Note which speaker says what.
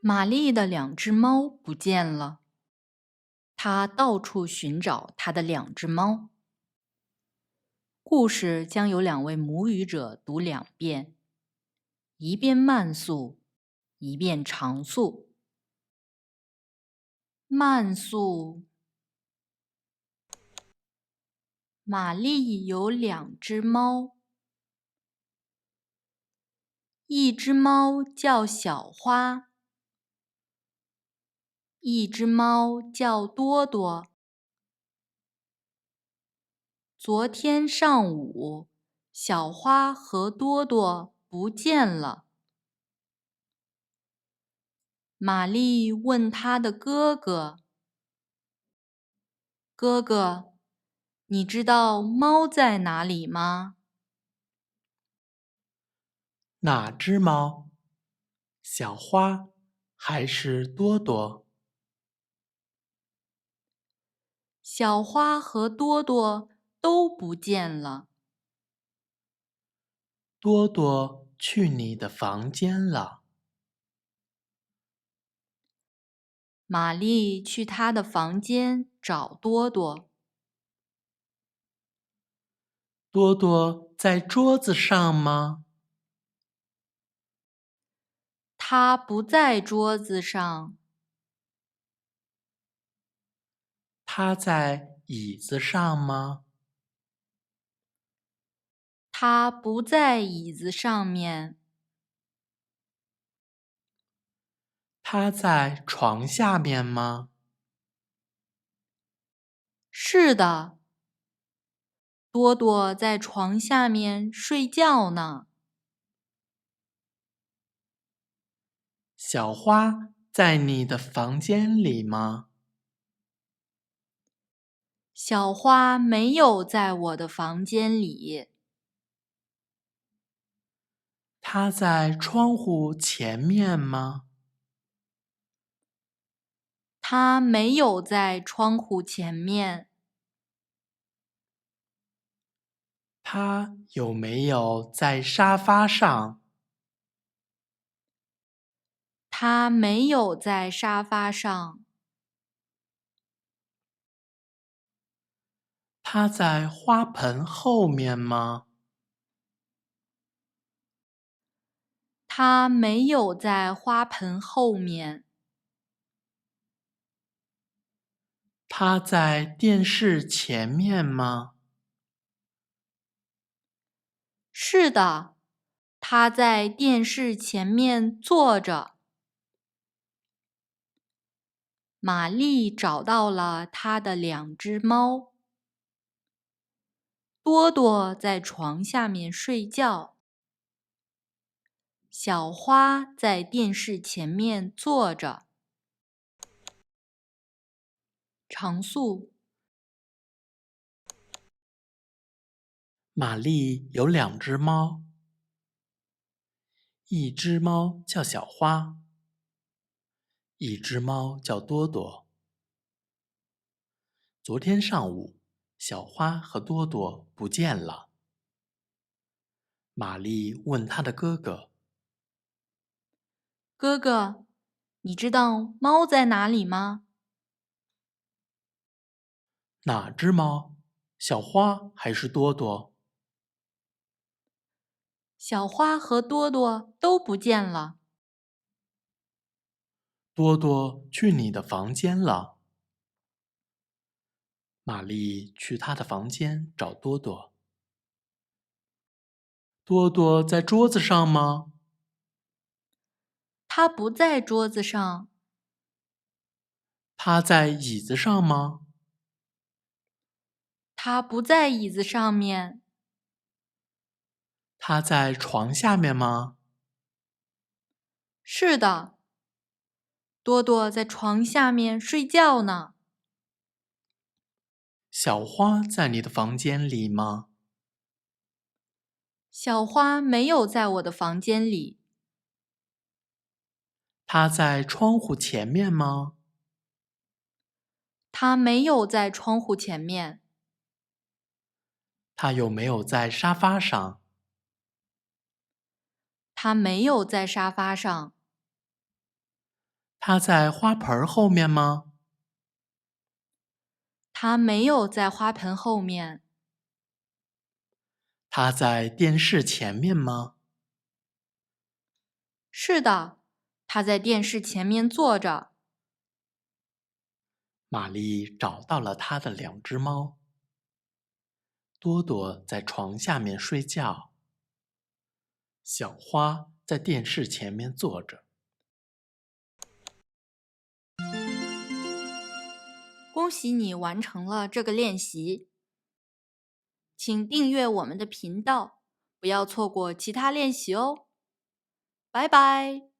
Speaker 1: 玛丽的两只猫不见了，她到处寻找她的两只猫。故事将由两位母语者读两遍，一遍慢速，一遍长速。慢速。玛丽有两只猫，一只猫叫小花，一只猫叫多多。昨天上午，小花和多多不见了。玛丽问她的哥哥：“哥哥，你知道猫在哪里吗？”
Speaker 2: 哪只猫？小花还是多多？
Speaker 1: 小花和多多都不见了。
Speaker 2: 多多去你的房间了。
Speaker 1: 玛丽去她的房间找多多。
Speaker 2: 多多在桌子上吗？
Speaker 1: 她不在桌子上。
Speaker 2: 它在椅子上吗？
Speaker 1: 她不在椅子上面。
Speaker 2: 它在床下面吗？
Speaker 1: 是的，多多在床下面睡觉呢。
Speaker 2: 小花在你的房间里吗？
Speaker 1: 小花没有在我的房间里。
Speaker 2: 它在窗户前面吗？
Speaker 1: 它没有在窗户前面。
Speaker 2: 它有没有在沙发上？
Speaker 1: 它没有在沙发上。
Speaker 2: 它在花盆后面吗？
Speaker 1: 它没有在花盆后面。
Speaker 2: 它在电视前面吗？
Speaker 1: 是的，它在电视前面坐着。玛丽找到了她的两只猫。多多在床下面睡觉，小花在电视前面坐着。常速。
Speaker 2: 玛丽有两只猫，一只猫叫小花，一只猫叫多多。昨天上午，小花和多多不见了。玛丽问她的哥哥：
Speaker 1: 哥哥，你知道猫在哪里吗？
Speaker 2: 哪只猫？小花还是多多？
Speaker 1: 小花和多多都不见了。
Speaker 2: 多多去你的房间了。玛丽去她的房间找多多。多多在桌子上吗？
Speaker 1: 它不在桌子上。
Speaker 2: 它在椅子上吗？
Speaker 1: 它不在椅子上面。
Speaker 2: 它在床下面吗？
Speaker 1: 是的，多多在床下面睡觉呢。
Speaker 2: 小花在你的房间里吗？
Speaker 1: 小花没有在我的房间里。
Speaker 2: 它在窗户前面吗？
Speaker 1: 它没有在窗户前面。
Speaker 2: 它有没有在沙发上？
Speaker 1: 它没有在沙发上。
Speaker 2: 它在花盆后面吗？
Speaker 1: 它没有在花盆后面。
Speaker 2: 它在电视前面吗？
Speaker 1: 是的，它在电视前面坐着。
Speaker 2: 玛丽找到了她的两只猫。多多在床下面睡觉，小花在电视前面坐着。
Speaker 1: 恭喜你完成了这个练习，请订阅我们的频道，不要错过其他练习哦。拜拜。